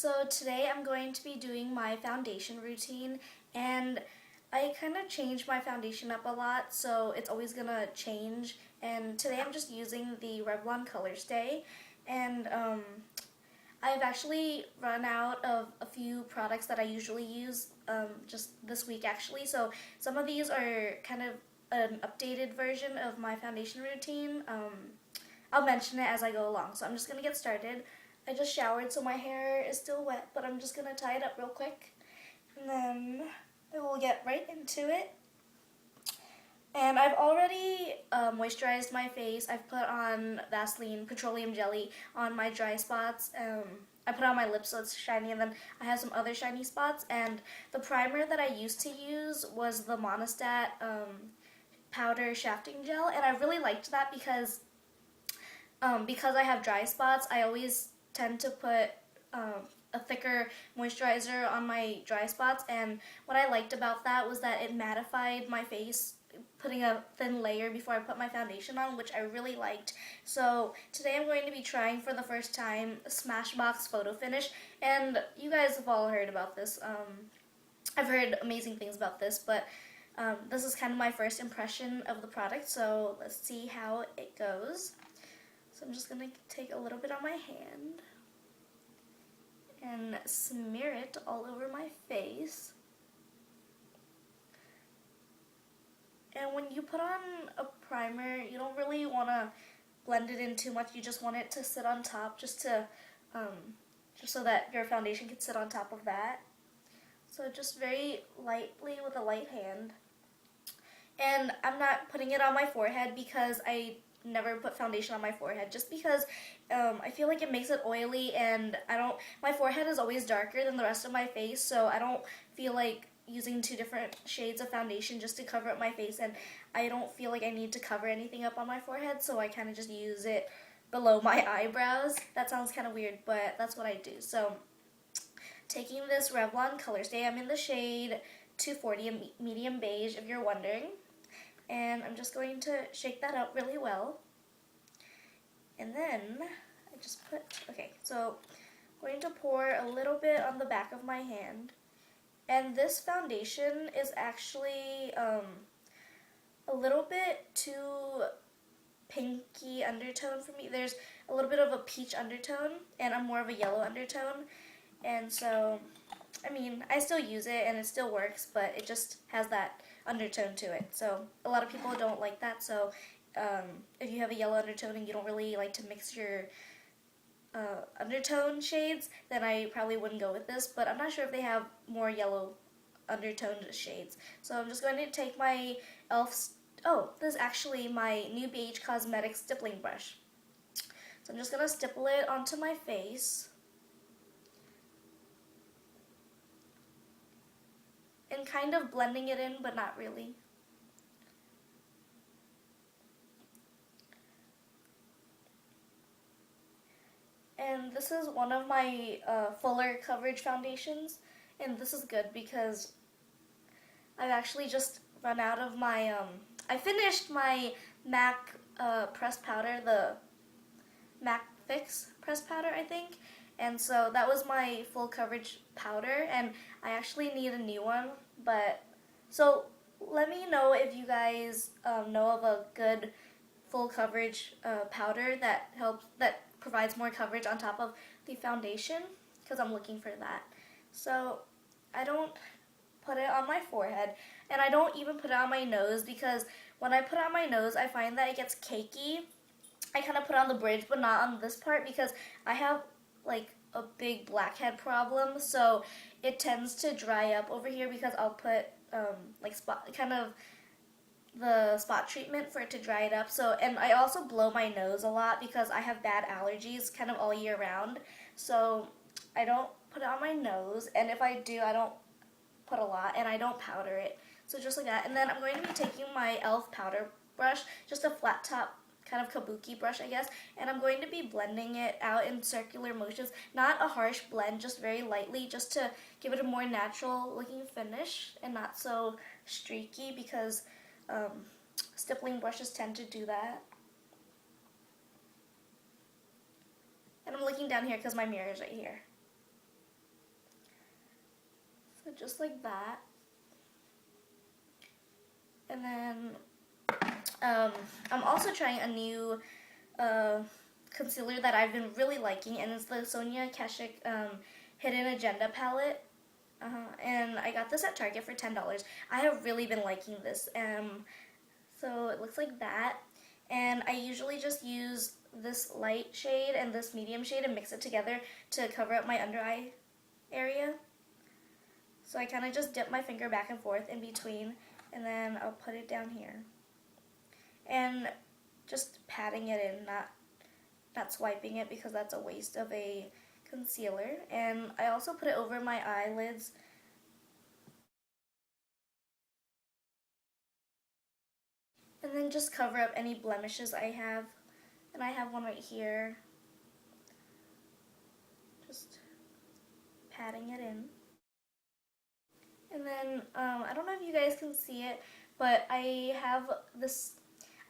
So today I'm going to be doing my foundation routine, and I kind of changed my foundation up a lot, so it's always gonna change. And today I'm just using the Revlon Color Stay, and I've actually run out of a few products that I usually use just this week actually. So some of these are kind of an updated version of my foundation routine. I'll mention it as I go along. So I'm just gonna get started. I just showered, so my hair is still wet, but I'm just gonna tie it up real quick, and then I will get right into it. And I've already moisturized my face. I've put on Vaseline petroleum jelly on my dry spots. I put on my lips so it's shiny, and then I have some other shiny spots. And the primer that I used to use was the Monistat powder shafting gel, and I really liked that because I have dry spots. I always tend to put a thicker moisturizer on my dry spots, and what I liked about that was that it mattified my face, putting a thin layer before I put my foundation on, which I really liked. So today I'm going to be trying for the first time Smashbox Photo Finish, and you guys have all heard about this. I've heard amazing things about this, but this is kind of my first impression of the product, so let's see how it goes. So I'm just going to take a little bit on my hand and smear it all over my face. And when you put on a primer, you don't really want to blend it in too much. You just want it to sit on top, just so that your foundation can sit on top of that. So just very lightly with a light hand. And I'm not putting it on my forehead because I never put foundation on my forehead, just because I feel like it makes it oily, and my forehead is always darker than the rest of my face, so I don't feel like using two different shades of foundation just to cover up my face, and I don't feel like I need to cover anything up on my forehead, so I kind of just use it below my eyebrows. That sounds kind of weird, but that's what I do. So taking this Revlon Color Stay, I'm in the shade 240, a medium beige if you're wondering. And I'm just going to shake that up really well. And then I just so I'm going to pour a little bit on the back of my hand. And this foundation is actually a little bit too pinky undertone for me. There's a little bit of a peach undertone, and I'm more of a yellow undertone. And so, I mean, I still use it and it still works, but it just has that undertone to it. So a lot of people don't like that. So if you have a yellow undertone and you don't really like to mix your undertone shades, then I probably wouldn't go with this. But I'm not sure if they have more yellow undertoned shades. So I'm just going to take my this is actually my new BH Cosmetics stippling brush. So I'm just going to stipple it onto my face. And kind of blending it in, but not really. And this is one of my fuller coverage foundations, and this is good because I've actually just run out of my, I finished my MAC pressed powder, the MAC Fix pressed powder, I think. And so that was my full coverage powder, and I actually need a new one. But so let me know if you guys know of a good full coverage powder that provides more coverage on top of the foundation, because I'm looking for that. So I don't put it on my forehead, and I don't even put it on my nose, because when I put it on my nose, I find that it gets cakey. I kind of put it on the bridge, but not on this part, because I have like a big blackhead problem, so it tends to dry up over here, because I'll put the spot treatment for it to dry it up. So, and I also blow my nose a lot because I have bad allergies kind of all year round, so I don't put it on my nose, and if I do, I don't put a lot, and I don't powder it. So just like that. And then I'm going to be taking my e.l.f. powder brush, just a flat top kind of kabuki brush, I guess, and I'm going to be blending it out in circular motions. Not a harsh blend, just very lightly, just to give it a more natural looking finish and not so streaky, because stippling brushes tend to do that. And I'm looking down here because my mirror is right here. So just like that. And then I'm also trying a new concealer that I've been really liking, and it's the Sonia Kashuk Hidden Agenda palette. And I got this at Target for $10. I have really been liking this. So it looks like that. And I usually just use this light shade and this medium shade and mix it together to cover up my under eye area. So I kind of just dip my finger back and forth in between, and then I'll put it down here. And just patting it in, not swiping it, because that's a waste of a concealer. And I also put it over my eyelids. And then just cover up any blemishes I have. And I have one right here. Just patting it in. And then, I don't know if you guys can see it, but I have this,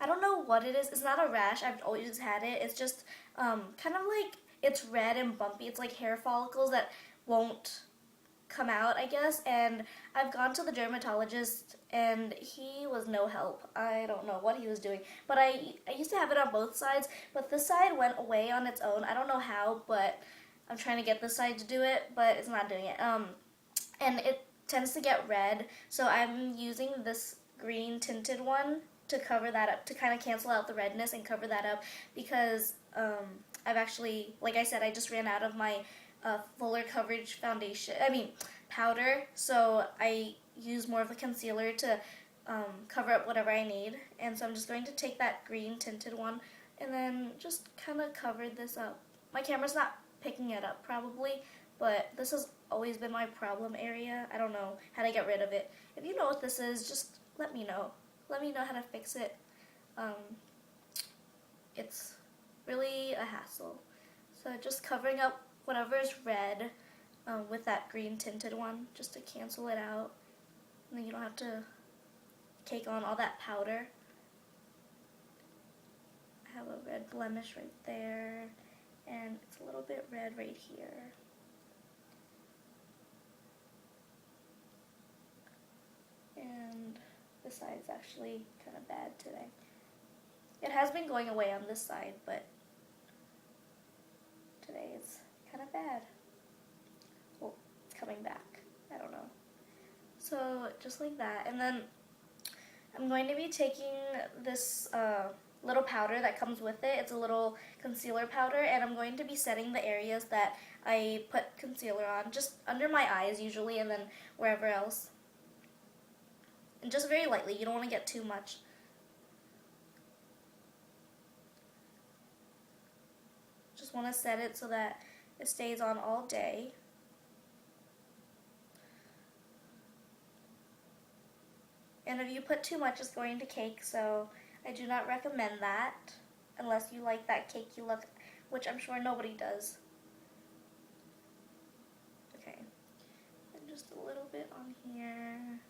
I don't know what it is. It's not a rash. I've always had it. It's just kind of like, it's red and bumpy. It's like hair follicles that won't come out, I guess. And I've gone to the dermatologist, and he was no help. I don't know what he was doing. But I used to have it on both sides, but this side went away on its own. I don't know how, but I'm trying to get this side to do it, but it's not doing it. And it tends to get red, so I'm using this green tinted one to cover that up, to kind of cancel out the redness and cover that up, because I've actually, like I said, I just ran out of my fuller coverage powder, so I use more of a concealer to cover up whatever I need. And so I'm just going to take that green tinted one and then just kind of cover this up. My camera's not picking it up probably, but this has always been my problem area. I don't know how to get rid of it. If you know what this is, just let me know. Let me know how to fix it. It's really a hassle. So just covering up whatever is red with that green tinted one, just to cancel it out. And then you don't have to cake on all that powder. I have a red blemish right there, and it's a little bit red right here. And this side's actually kind of bad today. It has been going away on this side, but today it's kind of bad. Well, it's coming back. I don't know. So just like that. And then I'm going to be taking this little powder that comes with it. It's a little concealer powder, and I'm going to be setting the areas that I put concealer on, just under my eyes usually, and then wherever else. And just very lightly. You don't want to get too much. Just want to set it so that it stays on all day. And if you put too much, it's going to cake, so I do not recommend that unless you like that cakey look, which I'm sure nobody does. Okay, and just a little bit on here.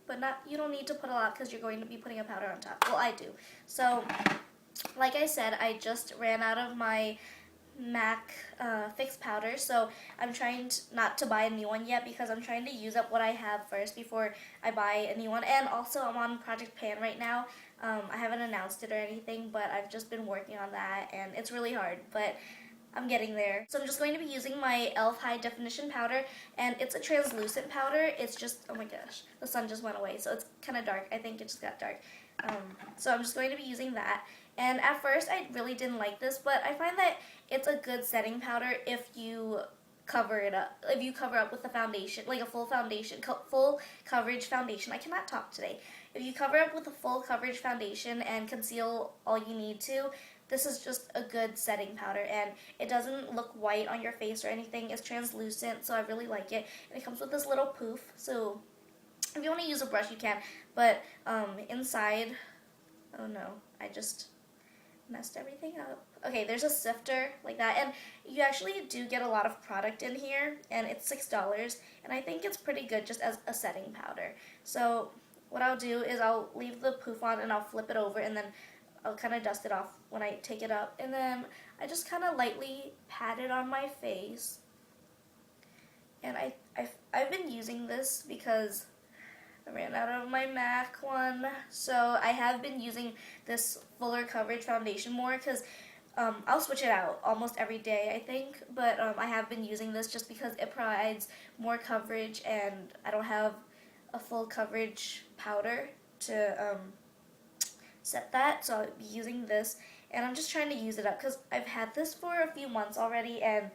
But you don't need to put a lot because you're going to be putting a powder on top. Well, I do. So, like I said, I just ran out of my MAC fix powder, so I'm trying not to buy a new one yet, because I'm trying to use up what I have first before I buy a new one. And also, I'm on Project Pan right now. I haven't announced it or anything, but I've just been working on that, and it's really hard, but I'm getting there. So I'm just going to be using my e.l.f. High Definition Powder, and it's a translucent powder. It's just, oh my gosh, the sun just went away, so it's kind of dark. I think it just got dark. So I'm just going to be using that. And at first, I really didn't like this, but I find that it's a good setting powder if you cover it up. If you cover up with a foundation, like a full foundation, full coverage foundation. I cannot talk today. If you cover up with a full coverage foundation and conceal all you need to, this is just a good setting powder, and it doesn't look white on your face or anything. It's translucent, so I really like it. And it comes with this little poof, so if you want to use a brush, you can. But inside, oh no, I just messed everything up. Okay, there's a sifter like that, and you actually do get a lot of product in here, and it's $6, and I think it's pretty good just as a setting powder. So what I'll do is I'll leave the poof on, and I'll flip it over, and then I'll kind of dust it off when I take it up, and then I just kind of lightly pat it on my face, And I've been using this because I ran out of my MAC one. So I have been using this fuller coverage foundation more because I'll switch it out almost every day, I think. But I have been using this just because it provides more coverage and I don't have a full coverage powder to set that. So I'll be using this. And I'm just trying to use it up because I've had this for a few months already, and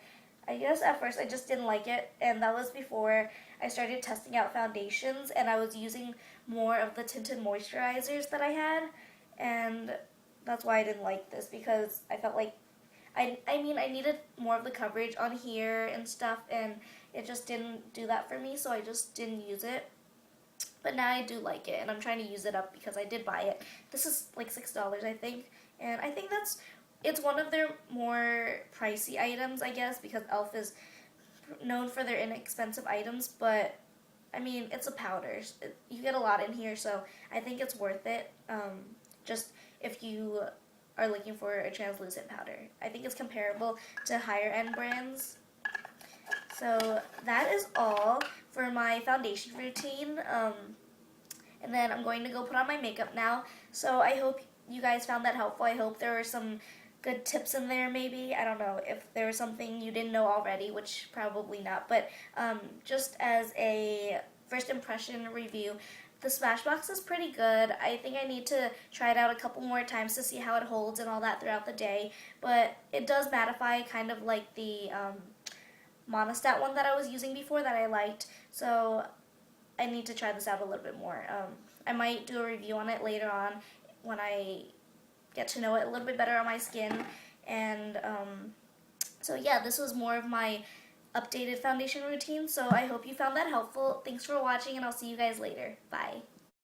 I guess at first I just didn't like it, and that was before I started testing out foundations, and I was using more of the tinted moisturizers that I had, and that's why I didn't like this, because I felt like I needed more of the coverage on here and stuff, and it just didn't do that for me, so I just didn't use it. But now I do like it, and I'm trying to use it up because I did buy it. This is like $6, I think, and I think it's one of their more pricey items, I guess, because e.l.f. is known for their inexpensive items, but I mean, it's a powder. You get a lot in here, so I think it's worth it. Just if you are looking for a translucent powder. I think it's comparable to higher end brands. So that is all for my foundation routine. And then I'm going to go put on my makeup now. So I hope you guys found that helpful. I hope there were some good tips in there, maybe. I don't know if there was something you didn't know already, which probably not. But just as a first impression review, the Smashbox is pretty good. I think I need to try it out a couple more times to see how it holds and all that throughout the day. But it does mattify, kind of like the Monostat one that I was using before that I liked. So I need to try this out a little bit more. I might do a review on it later on when I get to know it a little bit better on my skin. And so yeah, this was more of my updated foundation routine. So I hope you found that helpful. Thanks for watching, and I'll see you guys later. Bye.